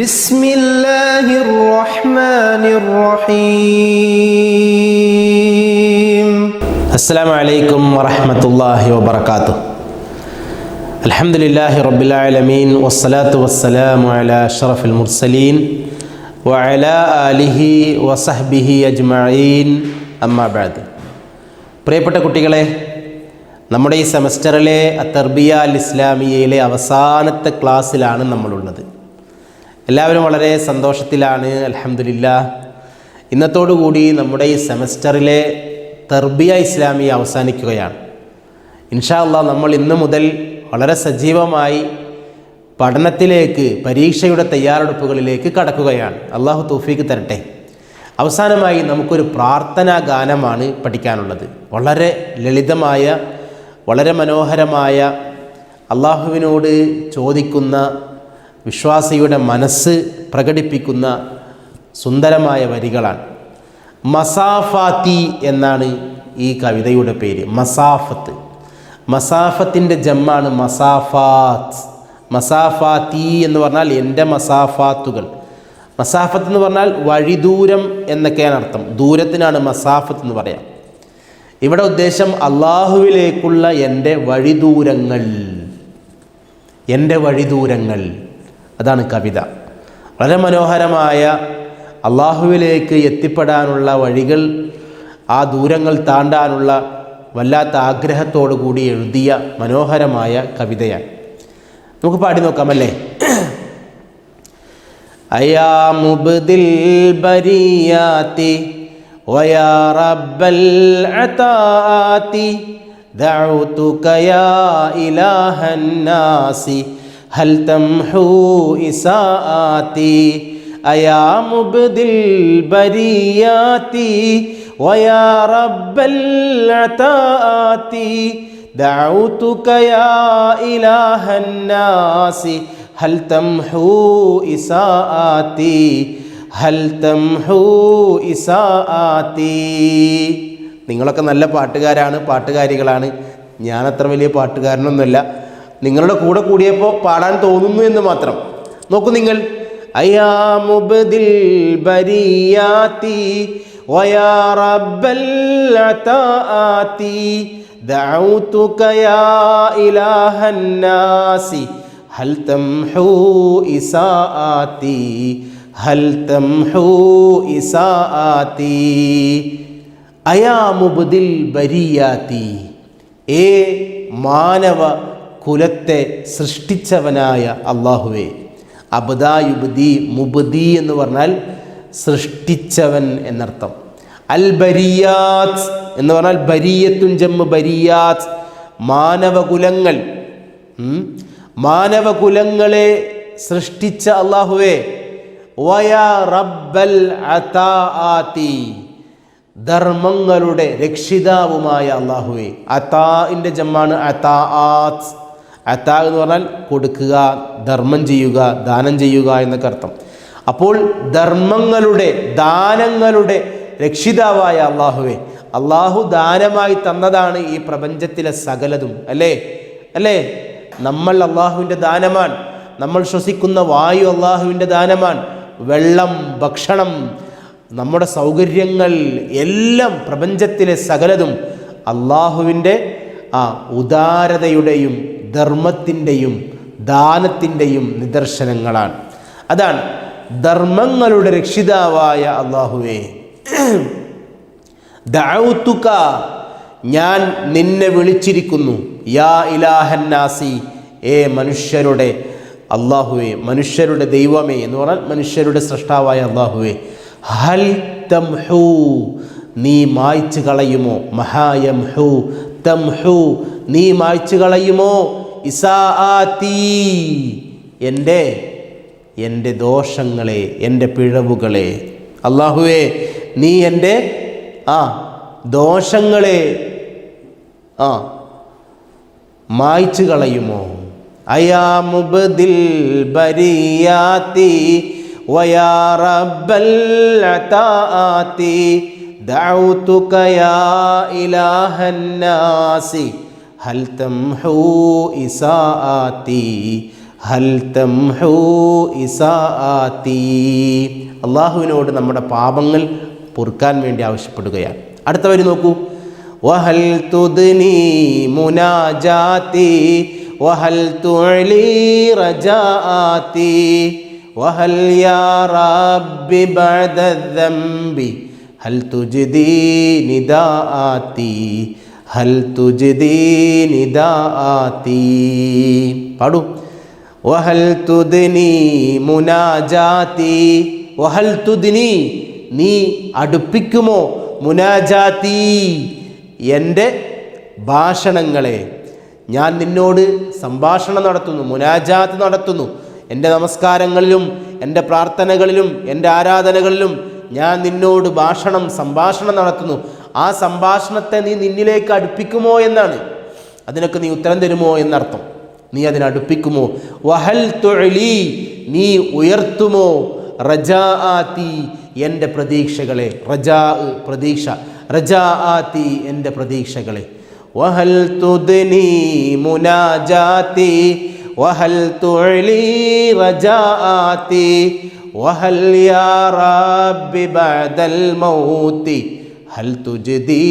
بسم الله الرحمن الرحيم السلام عليكم ورحمة الله وبركاته الحمد لله رب العالمين والصلاة والسلام على أشرف المرسلين وعلى آله وصحبه أجمعين أما بعد പ്രിയപ്പെട്ട കുട്ടികളെ, നമ്മുടെ ഈ സെമസ്റ്ററിലെ അത്തർബിയ അൽ ഇസ്ലാമിയയിലെ അവസാനത്തെ ക്ലാസ്സിലാണ് നമ്മളുള്ളത്. എല്ലാവരും വളരെ സന്തോഷത്തിലാണ്. അൽഹംദുലില്ലാഹ്. ഇന്നത്തോടുകൂടി നമ്മുടെ ഈ സെമസ്റ്ററിലെ തർബിയ ഇസ്ലാമിയ അവസാനിക്കുകയാണ്. ഇൻഷാ അല്ലാഹ് നമ്മൾ ഇന്നു മുതൽ വളരെ സജീവമായി പഠനത്തിലേക്ക്, പരീക്ഷയുടെ തയ്യാറെടുപ്പുകളിലേക്ക് കടക്കുകയാണ്. അള്ളാഹു തൗഫീക്ക് തരട്ടെ. അവസാനമായി നമുക്കൊരു പ്രാർത്ഥനാ ഗാനമാണ് പഠിക്കാനുള്ളത്. വളരെ ലളിതമായ, വളരെ മനോഹരമായ, അള്ളാഹുവിനോട് ചോദിക്കുന്ന, വിശ്വാസിയുടെ മനസ്സ് പ്രകടിപ്പിക്കുന്ന സുന്ദരമായ വരികളാണ്. മസാഫാത്തി എന്നാണ് ഈ കവിതയുടെ പേര്. മസാഫത്ത്, മസാഫത്തിൻ്റെ ജമ്മാണ് മസാഫാത്ത്. മസാഫാത്തി എന്ന് പറഞ്ഞാൽ എൻ്റെ മസാഫാത്തുകൾ. മസാഫത്ത് എന്ന് പറഞ്ഞാൽ വഴിദൂരം എന്നൊക്കെയാണ് അർത്ഥം. ദൂരത്തിനാണ് മസാഫത്ത് എന്ന് പറയാം. ഇവിടെ ഉദ്ദേശം അള്ളാഹുവിലേക്കുള്ള എൻ്റെ വഴിദൂരങ്ങൾ, എൻ്റെ വഴിദൂരങ്ങൾ. അതാണ് കവിത. വളരെ മനോഹരമായ അള്ളാഹുവിലേക്ക് എത്തിപ്പെടാനുള്ള വഴികൾ, ആ ദൂരങ്ങൾ താണ്ടാനുള്ള വല്ലാത്ത ആഗ്രഹത്തോടു കൂടി എഴുതിയ മനോഹരമായ കവിതയാണ്. നമുക്ക് പാടി നോക്കാമല്ലേ? അയാ മുബ്ദിൽ ബരിയാതി വയാ റബ്ബൽ അതാതി ദഅഉതുക യാ ഇലാഹൻ നാസി ഹൽ തംഹു ഇസാഅതി അയാ മുബ്ദിൽ ബരിയാതി വയാ റബ്ബൽ അതാതി ദഅഉതുക യാ ഇലാഹൻ നാസി ഹൽ തംഹു ഇസാഅതി ഹൽ തംഹു ഇസാഅതി. നിങ്ങളൊക്കെ നല്ല പാട്ടുകാരാണ്, പാട്ടുകാരികളാണ്. ഞാനത്ര വലിയ പാട്ടുകാരനൊന്നുമല്ല. നിങ്ങളുടെ കൂടെ കൂടിയപ്പോൾ പാടാൻ തോന്നുന്നു എന്ന് മാത്രം. നോക്കൂ നിങ്ങൾ. അയാ മുബ്ദിൽ ബരിയാതി വയാ റബ്ബൽ അതാഅതി ദഅഉതുക യാ ഇലാഹൻ നാസി ഹൽ തംഹു ഇസാഅതി ഹൽ തംഹു ഇസാഅതി. അയാ മുബ്ദിൽ ബരിയാതി, ഏ മാനവ കുലത്തെ സൃഷ്ടിച്ചവനായ അള്ളാഹുവേ. അബ്ദായുബ്ദി, മുബ്ദി എന്ന് പറഞ്ഞാൽ സൃഷ്ടിച്ചവൻ എന്നർത്ഥം. അൽ ബരിയാത്ത് എന്ന് പറഞ്ഞാൽ ബരിയത്തുൻ ജമ്മ് ബരിയാത്ത്, മാനവകുലങ്ങൾ. മാനവകുലങ്ങളെ സൃഷ്ടിച്ച അള്ളാഹുവേ. വയാ റബ്ബൽ അതാഅതി, ധർമ്മങ്ങളുടെ രക്ഷിതാവുമായ അള്ളാഹുവേ. അതാഇൻ്റെ ജമ്മാണ് അതാഅത്ത്. അതാ എന്ന് പറഞ്ഞാൽ കൊടുക്കുക, ധർമ്മം ചെയ്യുക, ദാനം ചെയ്യുക എന്നൊക്കെ അർത്ഥം. അപ്പോൾ ധർമ്മങ്ങളുടെ, ദാനങ്ങളുടെ രക്ഷിതാവായ അള്ളാഹുവേ. അള്ളാഹു ദാനമായി തന്നതാണ് ഈ പ്രപഞ്ചത്തിലെ സകലതും. അല്ലേ അല്ലേ? നമ്മൾ അള്ളാഹുവിൻ്റെ ദാനമാണ്. നമ്മൾ ശ്വസിക്കുന്ന വായു അള്ളാഹുവിൻ്റെ ദാനമാണ്. വെള്ളം, ഭക്ഷണം, നമ്മുടെ സൗകര്യങ്ങൾ എല്ലാം, പ്രപഞ്ചത്തിലെ സകലതും അള്ളാഹുവിൻ്റെ ഉദാരതയുടെയും ധർമ്മത്തിൻ്റെയും ദാനത്തിൻ്റെയും നിദർശനങ്ങളാണ്. അതാണ് ധർമ്മങ്ങളുടെ രക്ഷിതാവായ അള്ളാഹുവേ. ദഅഉതുക, ഞാൻ നിന്നെ വിളിച്ചിരിക്കുന്നു. യാ ഇലാഹൻ നാസി, ഏ മനുഷ്യരുടെ അള്ളാഹുവേ, മനുഷ്യരുടെ ദൈവമേ എന്ന് പറഞ്ഞാൽ മനുഷ്യരുടെ സൃഷ്ടാവായ അള്ളാഹുവേ. ഹൽ തംഹു, നീ മായ്ച്ചു കളയുമോ? മഹായംഹു തംഹു, നീ മായ്ച്ചു കളയുമോ? ഇസാഅതി, എൻ്റെ ദോഷങ്ങളെ, എൻ്റെ പിഴവുകളെ. അള്ളാഹുവേ, നീ എൻ്റെ ദോഷങ്ങളെ മായ്ച്ചു കളയുമോ? അയാ മുബ്ദിൽ ബരിയാതി വയാ റബ്ബൽ അതാഅതി ദഅഉതുക യാ ഇലാഹൻ നാസി ഹൽ തംഹു ഇസാഅതി ഹൽ തംഹു ഇസാഅതി. അള്ളാഹുവിനോട് നമ്മുടെ പാപങ്ങൾ പൊറുക്കാൻ വേണ്ടി ആവശ്യപ്പെടുകയാണ്. അടുത്ത വരി നോക്കൂ. വഹൽ തുദ്നി മുനാജാതി വഹൽ തുഅലി റജാഅതി വഹൽ യാ റബ്ബി ബഅദ ദംബി ഹൽ തുജ്ദി നിദാഅതി ഹൽ തുജ്ദി നിദാഅതി. പാടൂ. വഹൽ തുദ്നി മുനാജാതി വഹൽ തുദ്നി, നീ അടുപ്പിക്കുമോ, മുനാജാതി, എൻ്റെ ഭാഷണങ്ങളെ. ഞാൻ നിന്നോട് സംഭാഷണം നടത്തുന്നു, മുനാജാത്ത് നടത്തുന്നു. എൻ്റെ നമസ്കാരങ്ങളിലും എൻ്റെ പ്രാർത്ഥനകളിലും എൻ്റെ ആരാധനകളിലും ഞാൻ നിന്നോട് സംഭാഷണം നടത്തുന്നു. ആ സംഭാഷണത്തെ നീ നിന്നിലേക്ക് അടുപ്പിക്കുമോ എന്നാണ്. അതിനൊക്കെ നീ ഉത്തരം തരുമോ എന്നർത്ഥം. നീ അതിനടുപ്പിക്കുമോ. വഹൽ തുഅലി, നീ ഉയർത്തുമോ, റജാഅതി, എൻ്റെ പ്രതീക്ഷകളെ. റജാ, പ്രതീക്ഷ. റജാഅതി, എൻ്റെ പ്രതീക്ഷകളെ. വഹൽ തുദ്നി മുനാജാതി വഹൽ തുഅലി റജാഅതി വഹൽ യാ റബ്ബി ബഅദൽ മൗതി ഹൽ തുജ്ദി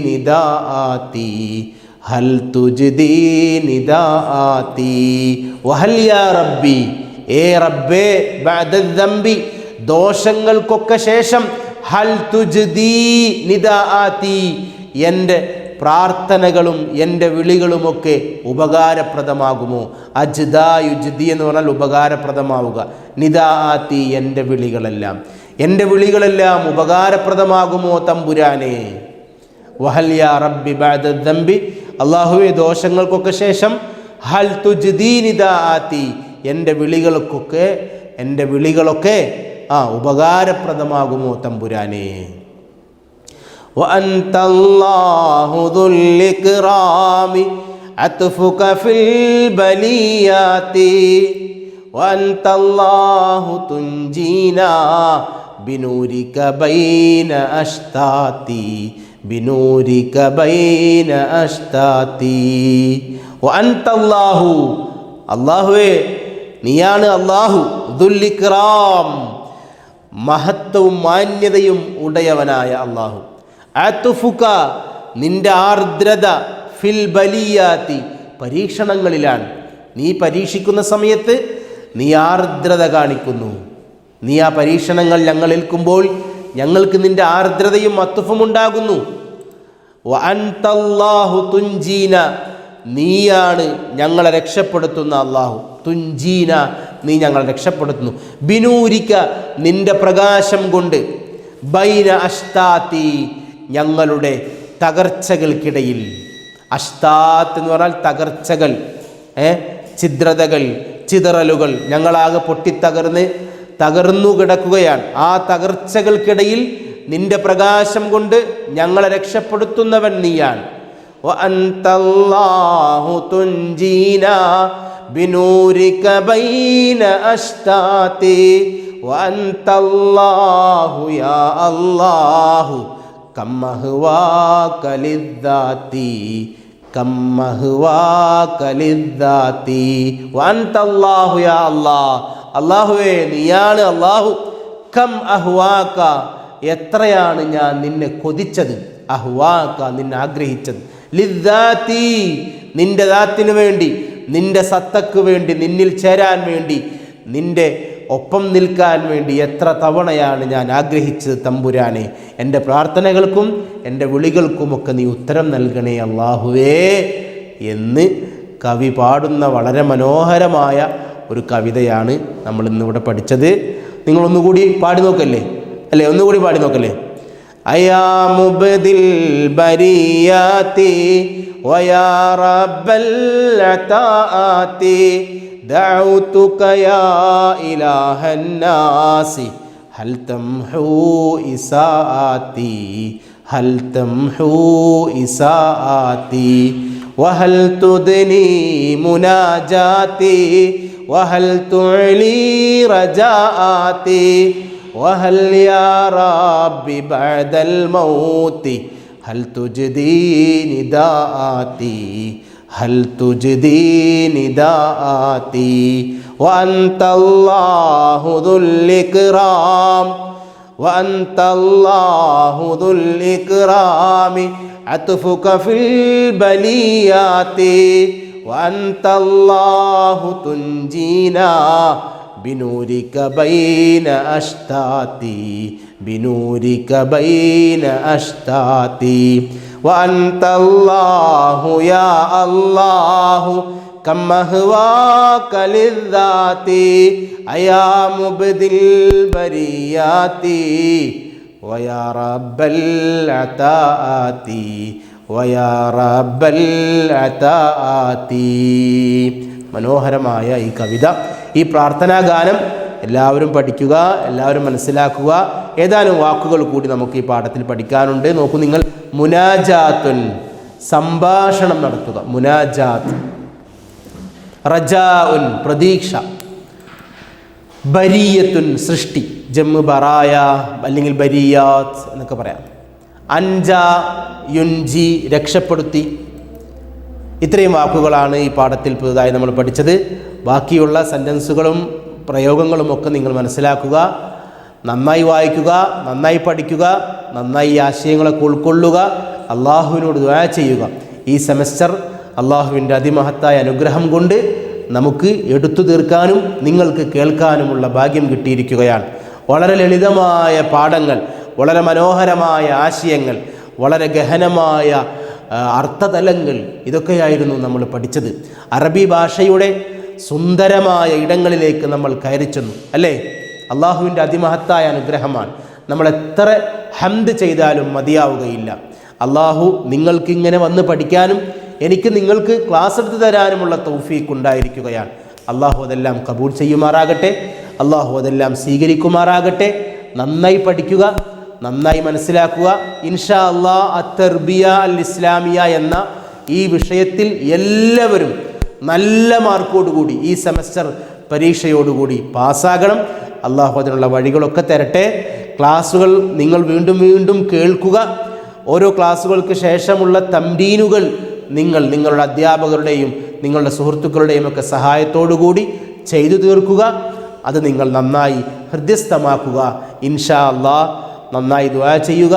നിദാഅതി ഹൽ തുജ്ദി നിദാഅതി. വഹൽ യാ റബ്ബി, ഏ റബ്ബേ, ബഅദൽ ദംബി, ദോഷങ്ങൾക്കൊക്കെ ശേഷം, ഹൽ തുജ്ദി നിദാഅതി, എൻ്റെ പ്രാർത്ഥനകളും എൻ്റെ വിളികളുമൊക്കെ ഉപകാരപ്രദമാകുമോ. അജ്ദാ യുജ്ദി എന്ന് പറഞ്ഞാൽ ഉപകാരപ്രദമാവുക. നിദാഅതി, എൻ്റെ വിളികളെല്ലാം ഉപകാരപ്രദമാകുമോ തമ്പുരാനെ. വഹൽ യാ റബ്ബി ബഅദ ദംബി, അല്ലാഹുവേ, ദോഷങ്ങൾക്കൊക്കെ ശേഷം, ഹൽ തുജ്ദി നിദാഅതി, എൻ്റെ വിളികളൊക്കെ ഉപകാരപ്രദമാകുമോ തമ്പുരാനെ. وأنت الله ذو الإكرام عطفك في البليات وأنت الله تنجينا بنورك بين أشتاتي بنورك بين أشتاتي وأنت الله അല്ലാഹുവേ, നീയാണ് അല്ലാഹു, ദുൽ ഇക്റാം, മഹത്വവും മാന്യതയും ഉടയവനായ അല്ലാഹു. അത്ഫുക, നിന്റെ ആർദ്രത, ഫിൽ ബലിയാത്തി, പരീക്ഷണങ്ങളിലാണ്. നീ പരീക്ഷിക്കുന്ന സമയത്ത് നീ ആർദ്രത കാണിക്കുന്നു. നീ ആ പരീക്ഷണങ്ങൾ ഞങ്ങൾ ഏൽക്കുമ്പോൾ ഞങ്ങൾക്ക് നിന്റെ ആർദ്രതയും അത്ഫും ഉണ്ടാകുന്നു. വ അൻതല്ലാഹു തുൻജീന, നീയാണ് ഞങ്ങളെ രക്ഷപ്പെടുത്തുന്ന അല്ലാഹു. തുൻജീന, നീ ഞങ്ങളെ രക്ഷപ്പെടുത്തുന്നു. ബിനൂരിക, നിന്റെ പ്രകാശം കൊണ്ട്. ബൈന അഷ്താത്തി, ഞങ്ങളുടെ തകർച്ചകൾക്കിടയിൽ. അഷ്താത്ത് എന്ന് പറഞ്ഞാൽ തകർച്ചകൾ, ഛിദ്രതകൾ, ചിതറലുകൾ. ഞങ്ങളാകെ തകർന്നു കിടക്കുകയാണ്. ആ തകർച്ചകൾക്കിടയിൽ നിന്റെ പ്രകാശം കൊണ്ട് ഞങ്ങളെ രക്ഷപ്പെടുത്തുന്നവൻ നീയാണ്. വഅൻതല്ലാഹു തുൻജീനാ ബിനൂരിക ബൈന അഷ്താതി വഅൻതല്ലാഹു യാ അല്ലാഹു കമ്മഹ്വാക ലിദ്ദാതി കമ്മഹ്വാക ലിദ്ദാതി വഅൻതല്ലാഹു യാ അല്ലാഹ്, അല്ലാഹുവേ, നീയാണ് അല്ലാഹു. കം അഹ്വാക, എത്രയാണ് ഞാൻ നിന്നെ കൊതിച്ചത്. അഹ്വാക, നിന്നെ ആഗ്രഹിച്ചത്. ലിദ്ദാതി, നിന്റെ ദാത്തിനു വേണ്ടി, നിന്റെ സത്തക്ക് വേണ്ടി, നിന്നിൽ ചേരാൻ വേണ്ടി, നിന്റെ ഒപ്പം നിൽക്കാൻ വേണ്ടി എത്ര തവണയാണ് ഞാൻ ആഗ്രഹിച്ചത് തമ്പുരാനെ. എൻ്റെ പ്രാർത്ഥനകൾക്കും എൻ്റെ വിളികൾക്കുമൊക്കെ നീ ഉത്തരം നൽകണേ അല്ലാഹുവേ എന്ന് കവി പാടുന്ന വളരെ മനോഹരമായ ഒരു കവിതയാണ് നമ്മൾ ഇന്നിവിടെ പഠിച്ചത്. നിങ്ങളൊന്നുകൂടി പാടി നോക്കല്ലേ, അല്ലേ? ഒന്നുകൂടി പാടി നോക്കല്ലേ. അയാ മുബ്ദിൽ ബരിയാതി വയാ റബ്ബൽ അതാഅതി ദഅഉതുക യാ ഇലാഹൻ നാസി ഹൽ തംഹു ഇസാഅതി ഹൽ തംഹു ഇസാഅതി വഹൽ തുദ്നി മുനാജാതി വഹൽ തുഅലി റജാഅതി വഹൽ യാ റബ്ബി ബഅദൽ മൗതി ഹൽ തുജ്ദി നിദാഅതി ഹൽ തുജ്ദി നിദാഅതി وأنت الله ذو الإكرام وأنت الله ذو الإكرام عطفك في البليات وأنت الله تنجينا بنورك بين أشتاتي بنورك بين أشتاتي وأنت الله يا الله كم أهواك للذات أيا مبدي البريات ويا رب العطاءات ويا رب العطاءات. മനോഹരമായ ഈ കവിത, ഈ പ്രാർത്ഥനാ ഗാനം എല്ലാവരും പഠിക്കുക, എല്ലാവരും മനസ്സിലാക്കുക. ഏതാനും വാക്കുകൾ കൂടി നമുക്ക് ഈ പാഠത്തിൽ പഠിക്കാനുണ്ട്. നോക്കൂ നിങ്ങൾ, മുനാജാത്തുൻ സംഭാഷണം നടത്തുക, മുനാജാത്ത്. റജാഉൻ പ്രതീക്ഷ, ബരിയത്തുൻ സൃഷ്ടി, ജമ്മ് ബറായ അല്ലെങ്കിൽ ബരിയാത്ത് എന്നൊക്കെ പറയാം. അൻജ യുൻജി രക്ഷപ്പെടുത്തി. ഇത്രയും വാക്കുകളാണ് ഈ പാഠത്തിൽ പുതുതായി നമ്മൾ പഠിച്ചത്. ബാക്കിയുള്ള സെൻറ്റൻസുകളും പ്രയോഗങ്ങളും ഒക്കെ നിങ്ങൾ മനസ്സിലാക്കുക, നന്നായി വായിക്കുക, നന്നായി പഠിക്കുക, നന്നായി ഈ ആശയങ്ങളൊക്കെ ഉൾക്കൊള്ളുക, അള്ളാഹുവിനോട് ദുആ ചെയ്യുക. ഈ സെമസ്റ്റർ അള്ളാഹുവിൻ്റെ അതിമഹത്തായ അനുഗ്രഹം കൊണ്ട് നമുക്ക് എടുത്തു തീർക്കാനും നിങ്ങൾക്ക് കേൾക്കാനുമുള്ള ഭാഗ്യം കിട്ടിയിരിക്കുകയാണ്. വളരെ ലളിതമായ പാഠങ്ങൾ, വളരെ മനോഹരമായ ആശയങ്ങൾ, വളരെ ഗഹനമായ അർത്ഥതലങ്ങൾ, ഇതൊക്കെയായിരുന്നു നമ്മൾ പഠിച്ചത്. അറബി ഭാഷയുടെ സുന്ദരമായ ഇടങ്ങളിലേക്ക് നമ്മൾ കയറി ചെന്നു, അല്ലേ? അള്ളാഹുവിൻ്റെ അതിമഹത്തായ അനുഗ്രഹമാണ്. നമ്മൾ എത്ര ഹംദ് ചെയ്താലും മതിയാവുകയില്ല. അള്ളാഹു നിങ്ങൾക്കിങ്ങനെ വന്ന് പഠിക്കാനും എനിക്ക് നിങ്ങൾക്ക് ക്ലാസ് എടുത്ത് തരാനുമുള്ള തൗഫീഖ് ഉണ്ടായിരിക്കുകയാണ്. അള്ളാഹു അതെല്ലാം കബൂൽ ചെയ്യുമാറാകട്ടെ, അള്ളാഹു അതെല്ലാം സ്വീകരിക്കുമാറാകട്ടെ. നന്നായി പഠിക്കുക, നന്നായി മനസ്സിലാക്കുക. ഇൻഷാ അല്ലാഹ് അത്തർബിയ അൽ ഇസ്ലാമിയ എന്ന ഈ വിഷയത്തിൽ എല്ലാവരും നല്ല മാർക്കോടുകൂടി ഈ സെമസ്റ്റർ പരീക്ഷയോടുകൂടി പാസ്സാകണം. അള്ളാഹു അതിനുള്ള വഴികളൊക്കെ തരട്ടെ. ക്ലാസ്സുകൾ നിങ്ങൾ വീണ്ടും വീണ്ടും കേൾക്കുക. ഓരോ ക്ലാസ്സുകൾക്ക് ശേഷമുള്ള തംരീനുകൾ നിങ്ങൾ നിങ്ങളുടെ അധ്യാപകരുടെയും നിങ്ങളുടെ സുഹൃത്തുക്കളുടെയും ഒക്കെ സഹായത്തോടുകൂടി ചെയ്തു തീർക്കുക. അത് നിങ്ങൾ നന്നായി ഹൃദ്യസ്ഥമാക്കുക. ഇൻഷാ അല്ലാഹ് നന്നായി ദുആ ചെയ്യുക.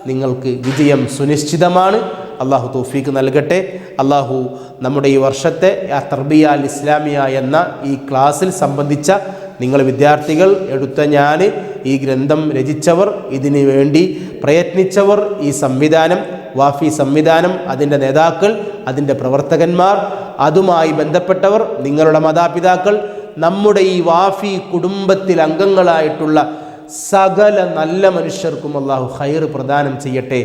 നിങ്ങൾക്ക് വിജയം സുനിശ്ചിതമാണ്. അള്ളാഹു തൗഫീഖ് നൽകട്ടെ. അള്ളാഹു നമ്മുടെ ഈ വർഷത്തെ തർബിയ അൽ ഇസ്ലാമിയ എന്ന ഈ ക്ലാസ്സിൽ സംബന്ധിച്ച നിങ്ങൾ വിദ്യാർത്ഥികൾ, എടുത്ത ഞാൻ, ഈ ഗ്രന്ഥം രചിച്ചവർ, ഇതിനു വേണ്ടി പ്രയത്നിച്ചവർ, ഈ സംവിധാനം വാഫി സംവിധാനം, അതിൻ്റെ നേതാക്കൾ, അതിൻ്റെ പ്രവർത്തകന്മാർ, അതുമായി ബന്ധപ്പെട്ടവർ, നിങ്ങളുടെ മാതാപിതാക്കൾ, നമ്മുടെ ഈ വാഫി കുടുംബത്തിൽ അംഗങ്ങളായിട്ടുള്ള സകല നല്ല മനുഷ്യർക്കും അള്ളാഹു ഖൈർ പ്രദാനം ചെയ്യട്ടെ.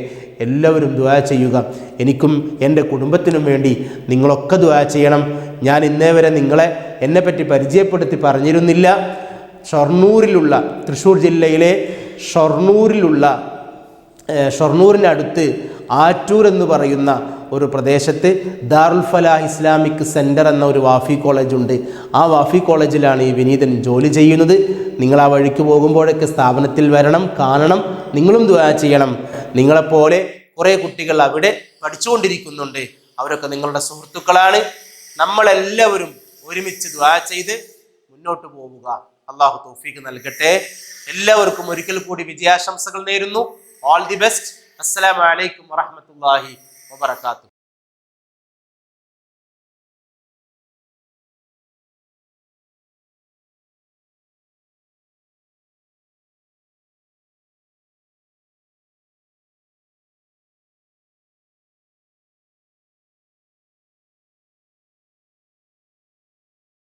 എല്ലാവരും ദുആ ചെയ്യുക. എനിക്കും എൻ്റെ കുടുംബത്തിനും വേണ്ടി നിങ്ങളൊക്കെ ദുആ ചെയ്യണം. ഞാൻ ഇന്നേ വരെ നിങ്ങളെ എന്നെപ്പറ്റി പരിചയപ്പെടുത്തി പറഞ്ഞിരുന്നില്ല. ഷൊർണൂരിലുള്ള, തൃശ്ശൂർ ജില്ലയിലെ ഷൊർണൂരിനടുത്ത് ആറ്റൂർ എന്ന് പറയുന്ന ഒരു പ്രദേശത്ത് ദാറുൽ ഫലാഹ് ഇസ്ലാമിക് സെൻറ്റർ എന്ന ഒരു വാഫി കോളേജുണ്ട്. ആ വാഫി കോളേജിലാണ് ഈ വിനീതൻ ജോലി ചെയ്യുന്നത്. നിങ്ങൾ ആ വഴിക്ക് പോകുമ്പോഴൊക്കെ സ്ഥാപനത്തിൽ വരണം, കാണണം, നിങ്ങളും ദുആ ചെയ്യണം. നിങ്ങളെപ്പോലെ കുറേ കുട്ടികൾ അവിടെ പഠിച്ചുകൊണ്ടിരിക്കുന്നുണ്ട്. അവരൊക്കെ നിങ്ങളുടെ സുഹൃത്തുക്കളാണ്. നമ്മളെല്ലാവരും ഒരുമിച്ച് ദുആ ചെയ്ത് മുന്നോട്ട് പോവുക. അള്ളാഹു തൗഫീഖ് നൽകട്ടെ. എല്ലാവർക്കും ഒരിക്കൽ കൂടി വിജയാശംസകൾ നേരുന്നു. All the best. അസ്സലാമു അലൈക്കും വറഹ്മത്തുള്ളാഹി വബറകാതുഹു.